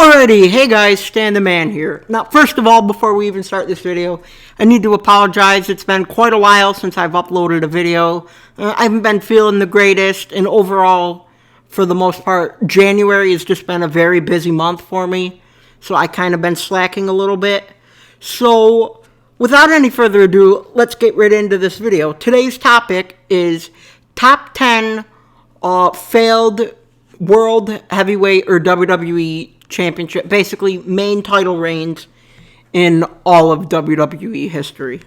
Alrighty, hey guys, Stan the Man here. Now, first of all, before we even start this video, I need to apologize. It's been quite a while since I've uploaded a video. I haven't been feeling the greatest, and overall, for the most part, January has just been a very busy month for me, so I kind of been slacking a little bit. So, without any further ado, let's get right into this video. Today's topic is top 10 failed World Heavyweight or WWE Championship, basically main title reigns in all of WWE history.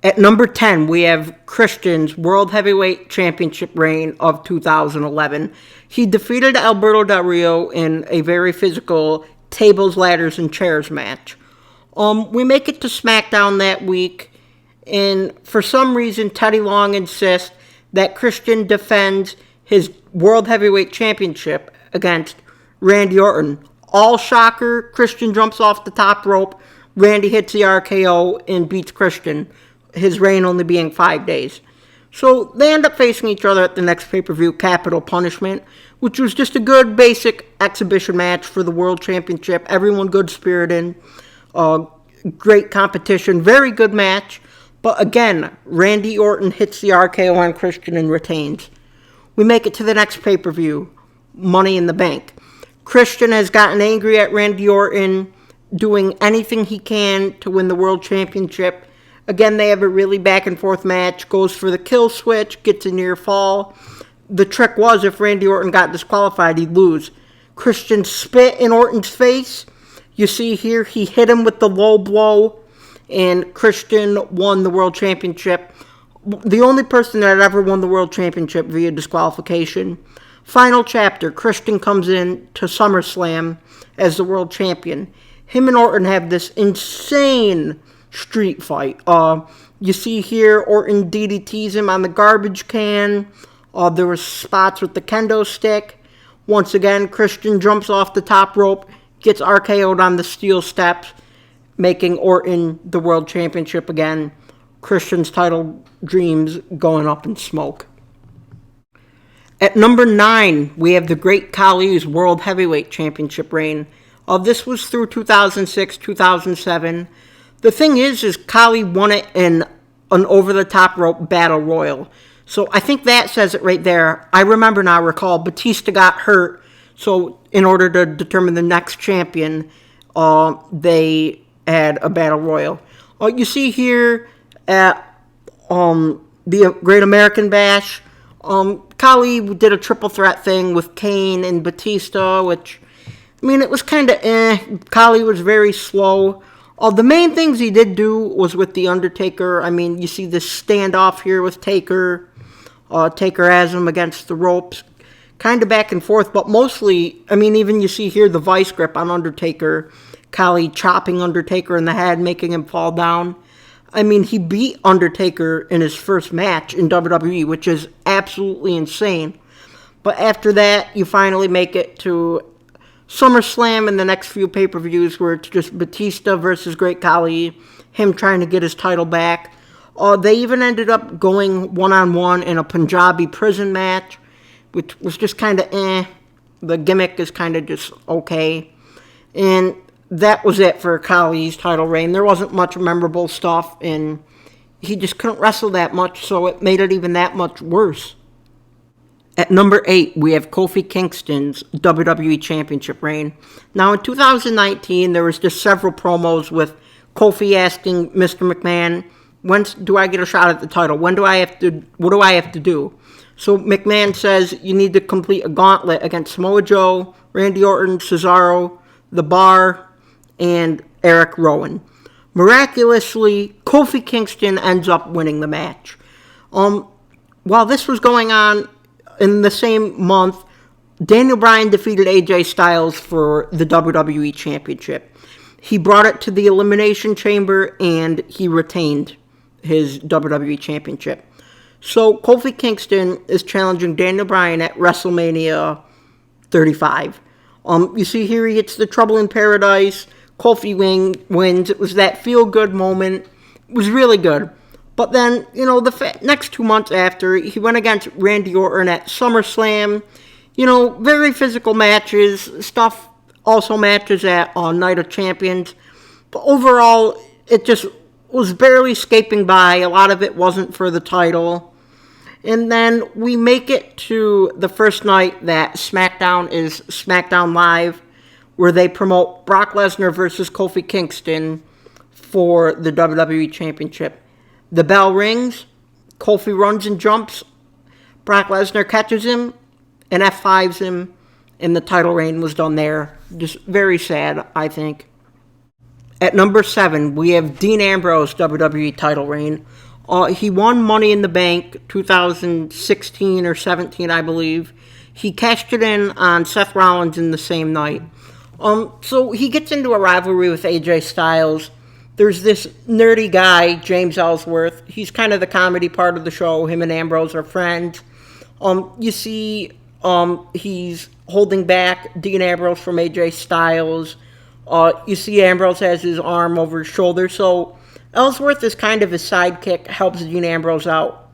At number 10, we have Christian's World Heavyweight Championship reign of 2011. He defeated Alberto Del Rio in a very physical tables, ladders, and chairs match. We make it to SmackDown that week, and for some reason, Teddy Long insists that Christian defends his World Heavyweight Championship against Randy Orton. All shocker, Christian jumps off the top rope, Randy hits the RKO and beats Christian, his reign only being 5 days. So they end up facing each other at the next pay-per-view, Capital Punishment, which was just a good basic exhibition match for the World Championship. Everyone good-spirited, great competition, very good match. But again, Randy Orton hits the RKO on Christian and retains. We make it to the next pay-per-view, Money in the Bank. Christian has gotten angry at Randy Orton, doing anything he can to win the World Championship. Again, they have a really back-and-forth match, goes for the kill switch, gets a near fall. The trick was if Randy Orton got disqualified, he'd lose. Christian spit in Orton's face. You see here, he hit him with the low blow, and Christian won the World Championship. The only person that ever won the World Championship via disqualification. Final chapter, Christian comes in to SummerSlam as the World Champion. Him and Orton have this insane street fight. You see here, Orton DDTs him on the garbage can. There were spots with the kendo stick. Once again, Christian jumps off the top rope, gets RKO'd on the steel steps, making Orton the World Championship again. Christian's title dreams going up in smoke. At number 9, we have the Great Khali's World Heavyweight Championship reign. This was through 2006, 2007. The thing is Khali won it in an over-the-top rope battle royal. So I think that says it right there. I recall, Batista got hurt. So in order to determine the next champion, they had a battle royal. You see here at the Great American Bash, Khali did a triple threat thing with Kane and Batista, which, I mean, it was kind of Khali was very slow. The main things he did do was with The Undertaker. I mean, you see this standoff here with Taker. Taker has him against the ropes. Kind of back and forth, but mostly, I mean, even you see here the vice grip on Undertaker. Khali chopping Undertaker in the head, making him fall down. I mean, he beat Undertaker in his first match in WWE, which is absolutely insane. But after that, you finally make it to SummerSlam and the next few pay-per-views where it's just Batista versus Great Khali, him trying to get his title back. They even ended up going one-on-one in a Punjabi prison match, which was just kind of The gimmick is kind of just okay. And that was it for Khali's title reign. There wasn't much memorable stuff, and he just couldn't wrestle that much, so it made it even that much worse. At number 8, we have Kofi Kingston's WWE Championship reign. Now, in 2019, there was just several promos with Kofi asking Mr. McMahon, when do I get a shot at the title? What do I have to do? So McMahon says you need to complete a gauntlet against Samoa Joe, Randy Orton, Cesaro, The Bar, and Eric Rowan. Miraculously, Kofi Kingston ends up winning the match. While this was going on in the same month, Daniel Bryan defeated AJ Styles for the WWE Championship. He brought it to the Elimination Chamber, and he retained his WWE Championship. So Kofi Kingston is challenging Daniel Bryan at WrestleMania 35. You see here he hits the Trouble in Paradise. Kofi wins. It was that feel-good moment. It was really good. But then, the next 2 months after, he went against Randy Orton at SummerSlam. Very physical matches. Stuff also matches at Night of Champions. But overall, it just was barely scaping by. A lot of it wasn't for the title. And then we make it to the first night that SmackDown is SmackDown Live, where they promote Brock Lesnar versus Kofi Kingston for the WWE Championship. The bell rings, Kofi runs and jumps, Brock Lesnar catches him and F5s him, and the title reign was done there. Just very sad, I think. At number 7, we have Dean Ambrose WWE title reign. He won Money in the Bank 2016 or 17, I believe. He cashed it in on Seth Rollins in the same night. So he gets into a rivalry with AJ Styles. There's this nerdy guy, James Ellsworth. He's kind of the comedy part of the show. Him and Ambrose are friends. You see he's holding back Dean Ambrose from AJ Styles. You see Ambrose has his arm over his shoulder. So Ellsworth is kind of his sidekick, helps Dean Ambrose out.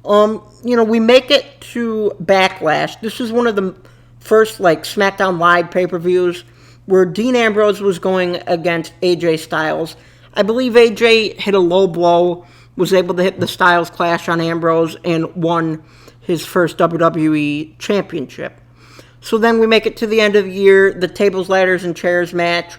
We make it to Backlash. This is one of the first, SmackDown Live pay-per-views where Dean Ambrose was going against AJ Styles. I believe AJ hit a low blow, was able to hit the Styles Clash on Ambrose, and won his first WWE Championship. So then we make it to the end of the year, the tables, ladders, and chairs match.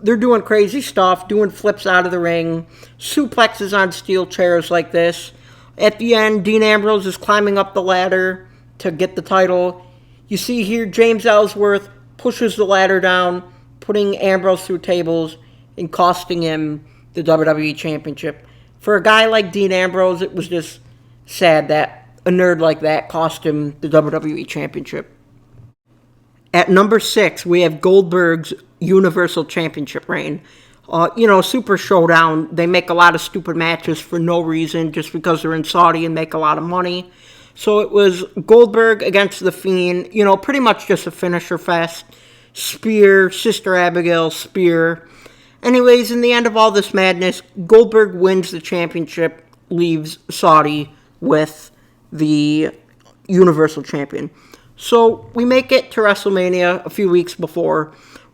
They're doing crazy stuff, doing flips out of the ring, suplexes on steel chairs like this. At the end, Dean Ambrose is climbing up the ladder to get the title. You see here, James Ellsworth pushes the ladder down, putting Ambrose through tables and costing him the WWE Championship. For a guy like Dean Ambrose, it was just sad that a nerd like that cost him the WWE Championship. At number 6, we have Goldberg's Universal Championship reign. Super Showdown, they make a lot of stupid matches for no reason, just because they're in Saudi and make a lot of money. So it was Goldberg against The Fiend, pretty much just a finisher fest. Spear, Sister Abigail, Spear. Anyways, in the end of all this madness, Goldberg wins the championship, leaves Saudi with the Universal Champion. So we make it to WrestleMania a few weeks before.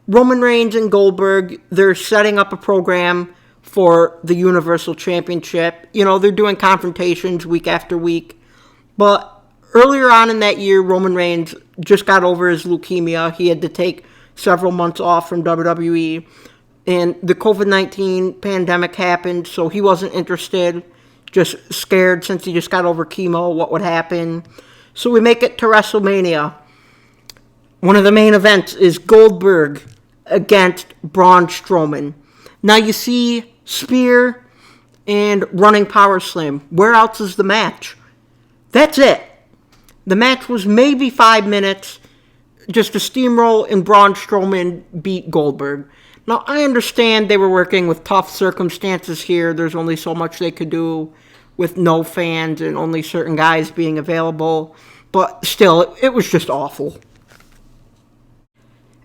Roman Reigns and Goldberg, they're setting up a program for the Universal Championship. They're doing confrontations week after week. But earlier on in that year, Roman Reigns just got over his leukemia. He had to take several months off from WWE. And the COVID-19 pandemic happened, so he wasn't interested. Just scared since he just got over chemo, what would happen. So we make it to WrestleMania. One of the main events is Goldberg against Braun Strowman. Now you see Spear and Running Power Slam. Where else is the match? That's it. The match was maybe 5 minutes, just a steamroll, and Braun Strowman beat Goldberg. Now, I understand they were working with tough circumstances here. There's only so much they could do with no fans and only certain guys being available. But still, it was just awful.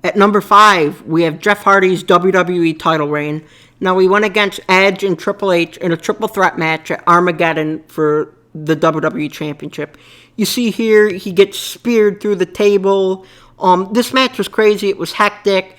At number 5, we have Jeff Hardy's WWE title reign. Now, he went against Edge and Triple H in a triple threat match at Armageddon for the WWE Championship. You see here, he gets speared through the table. This match was crazy. It was hectic.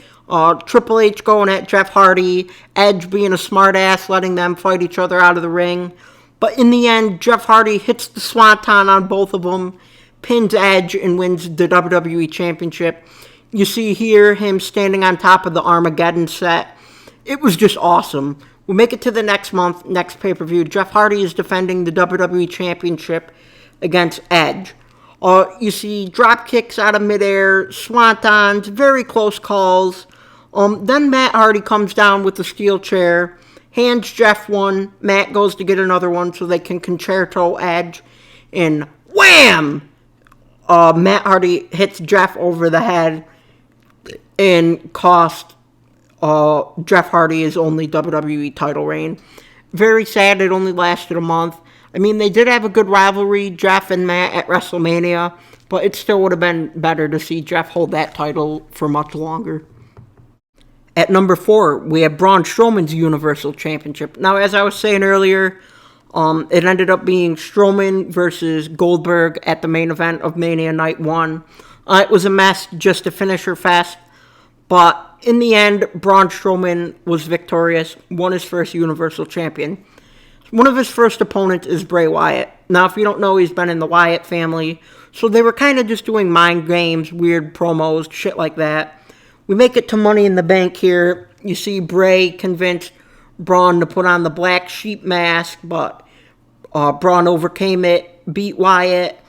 Triple H going at Jeff Hardy, Edge being a smartass, letting them fight each other out of the ring. But in the end, Jeff Hardy hits the swanton on both of them, pins Edge, and wins the WWE Championship. You see here him standing on top of the Armageddon set. It was just awesome. We'll make it to the next month, next pay-per-view. Jeff Hardy is defending the WWE Championship against Edge. You see drop kicks out of midair, swantons, very close calls. Then Matt Hardy comes down with the steel chair, hands Jeff one. Matt goes to get another one so they can concerto Edge. And wham! Matt Hardy hits Jeff over the head and cost Jeff Hardy his only WWE title reign. Very sad it only lasted a month. I mean, they did have a good rivalry, Jeff and Matt, at WrestleMania, but it still would have been better to see Jeff hold that title for much longer. At number 4, we have Braun Strowman's Universal Championship. Now, as I was saying earlier, it ended up being Strowman versus Goldberg at the main event of Mania Night 1. It was a mess, just a finisher fest. But in the end, Braun Strowman was victorious, won his first Universal Champion. One of his first opponents is Bray Wyatt. Now, if you don't know, he's been in the Wyatt family. So they were kind of just doing mind games, weird promos, shit like that. We make it to Money in the Bank here. You see Bray convince Braun to put on the black sheep mask, but Braun overcame it, beat Wyatt.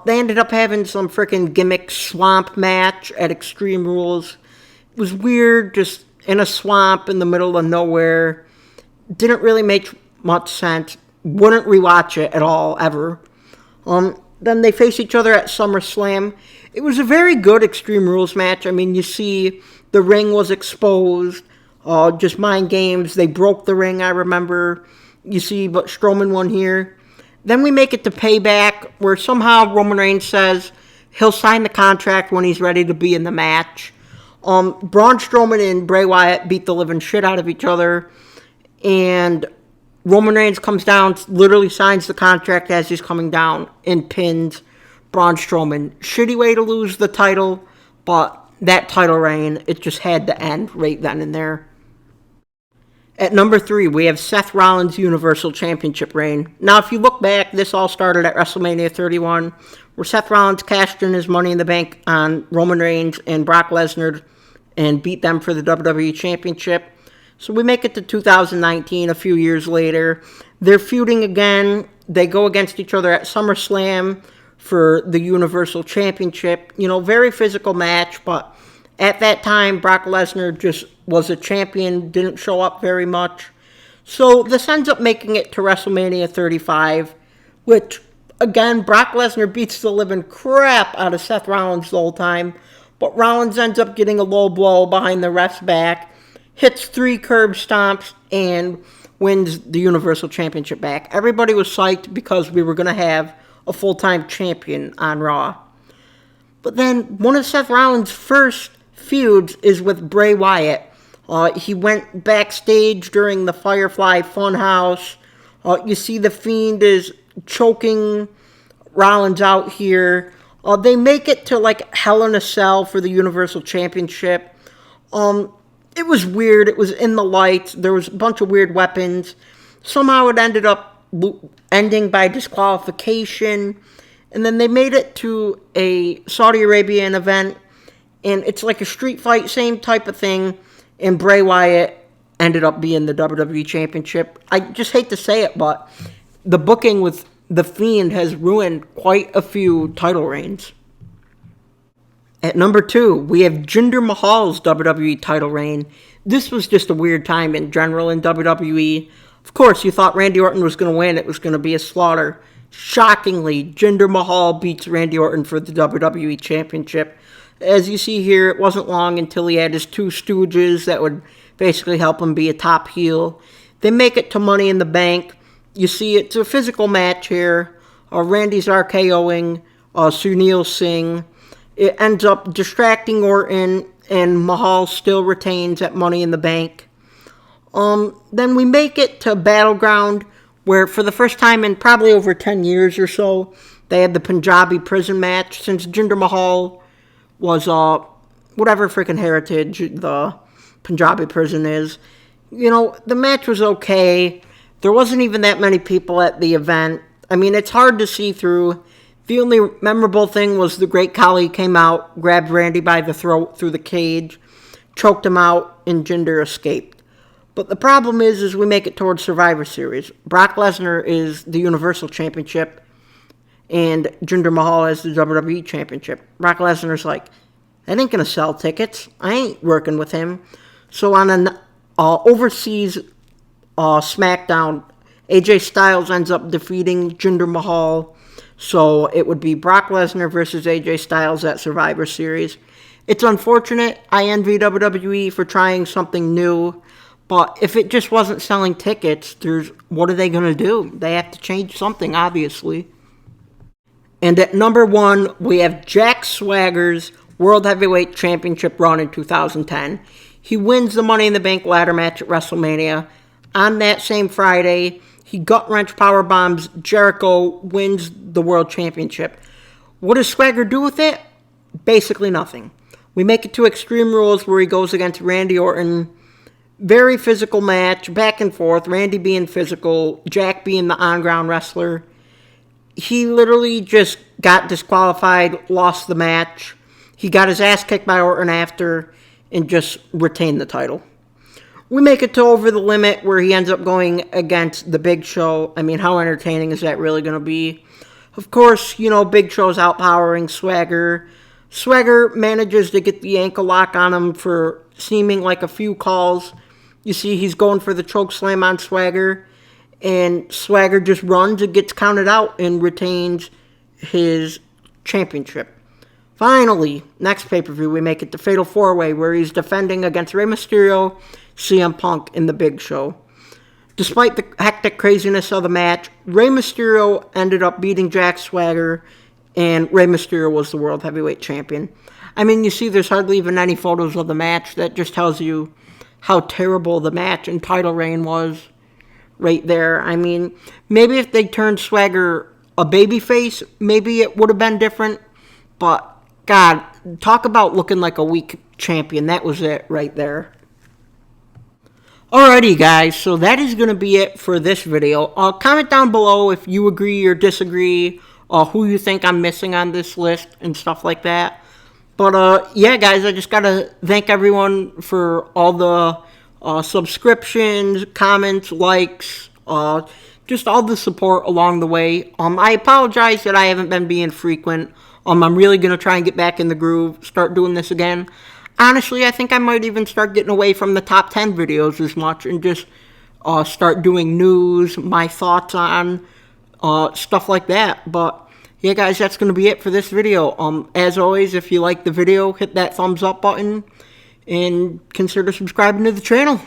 They ended up having some freaking gimmick swamp match at Extreme Rules. It was weird, just in a swamp in the middle of nowhere. Didn't really make much sense. Wouldn't rewatch it at all, ever. Then they face each other at SummerSlam. It was a very good Extreme Rules match. I mean, you see the ring was exposed. Just mind games. They broke the ring, I remember. You see, but Strowman won here. Then we make it to Payback, where somehow Roman Reigns says he'll sign the contract when he's ready to be in the match. Braun Strowman and Bray Wyatt beat the living shit out of each other. And Roman Reigns comes down, literally signs the contract as he's coming down, and pins Braun Strowman. Shitty way to lose the title, but that title reign, it just had to end right then and there. At number 3, we have Seth Rollins' Universal Championship reign. Now, if you look back, this all started at WrestleMania 31, where Seth Rollins cashed in his Money in the Bank on Roman Reigns and Brock Lesnar and beat them for the WWE Championship. So we make it to 2019, a few years later. They're feuding again. They go against each other at SummerSlam for the Universal Championship. You know, very physical match, but at that time, Brock Lesnar just was a champion, didn't show up very much. So this ends up making it to WrestleMania 35, which, again, Brock Lesnar beats the living crap out of Seth Rollins the whole time, but Rollins ends up getting a low blow behind the ref's back, hits 3 curb stomps, and wins the Universal Championship back. Everybody was psyched because we were going to have a full-time champion on Raw. But then one of Seth Rollins' first feuds is with Bray Wyatt. He went backstage during the Firefly Funhouse. You see the Fiend is choking Rollins out here. They make it to like Hell in a Cell for the Universal Championship. It was weird. It was in the lights. There was a bunch of weird weapons. Somehow it ended up ending by disqualification. And then they made it to a Saudi Arabian event. And it's like a street fight, same type of thing. And Bray Wyatt ended up being the WWE Championship. I just hate to say it, but the booking with The Fiend has ruined quite a few title reigns. At number 2, we have Jinder Mahal's WWE title reign. This was just a weird time in general in WWE. Of course, you thought Randy Orton was going to win. It was going to be a slaughter. Shockingly, Jinder Mahal beats Randy Orton for the WWE Championship. As you see here, it wasn't long until he had his 2 stooges that would basically help him be a top heel. They make it to Money in the Bank. You see, it's a physical match here. Randy's RKOing Sunil Singh. It ends up distracting Orton, and Mahal still retains at Money in the Bank. Then we make it to Battleground, where for the first time in probably over 10 years or so, they had the Punjabi prison match, since Jinder Mahal was whatever freaking heritage the Punjabi prison is. You know, the match was okay. There wasn't even that many people at the event. I mean, it's hard to see through. The only memorable thing was the Great Khali came out, grabbed Randy by the throat through the cage, choked him out, and Jinder escaped. But the problem is we make it towards Survivor Series. Brock Lesnar is the Universal Championship, and Jinder Mahal has the WWE Championship. Brock Lesnar's like, I ain't going to sell tickets. I ain't working with him. So on an overseas SmackDown, AJ Styles ends up defeating Jinder Mahal. So it would be Brock Lesnar versus AJ Styles at Survivor Series. It's unfortunate. I envy WWE for trying something new. But if it just wasn't selling tickets, what are they going to do? They have to change something, obviously. And at number 1, we have Jack Swagger's World Heavyweight Championship run in 2010. He wins the Money in the Bank ladder match at WrestleMania. On that same Friday, he gut-wrench powerbombs Jericho, wins the World Championship. What does Swagger do with it? Basically nothing. We make it to Extreme Rules where he goes against Randy Orton. Very physical match, back and forth. Randy being physical, Jack being the on-ground wrestler. He literally just got disqualified, lost the match. He got his ass kicked by Orton after and just retained the title. We make it to Over the Limit where he ends up going against the Big Show. I mean, how entertaining is that really going to be? Of course, you know, Big Show's outpowering Swagger. Swagger manages to get the ankle lock on him for seeming like a few calls. You see, he's going for the choke slam on Swagger, and Swagger just runs and gets counted out and retains his championship. Finally, next pay-per-view, we make it to Fatal 4-Way, where he's defending against Rey Mysterio, CM Punk, and The Big Show. Despite the hectic craziness of the match, Rey Mysterio ended up beating Jack Swagger, and Rey Mysterio was the World Heavyweight Champion. I mean, you see there's hardly even any photos of the match. That just tells you how terrible the match and title reign was right there. I mean, maybe if they turned Swagger a babyface, maybe it would have been different. But, God, talk about looking like a weak champion. That was it right there. Alrighty, guys, so that is going to be it for this video. Comment down below if you agree or disagree, who you think I'm missing on this list and stuff like that. But, yeah, guys, I just got to thank everyone for all the subscriptions, comments, likes, just all the support along the way. I apologize that I haven't been being frequent. I'm really going to try and get back in the groove, start doing this again. Honestly, I think I might even start getting away from the top 10 videos as much and just start doing news, my thoughts on stuff like that. But, yeah, guys, that's going to be it for this video. As always, if you like the video, hit that thumbs up button and consider subscribing to the channel.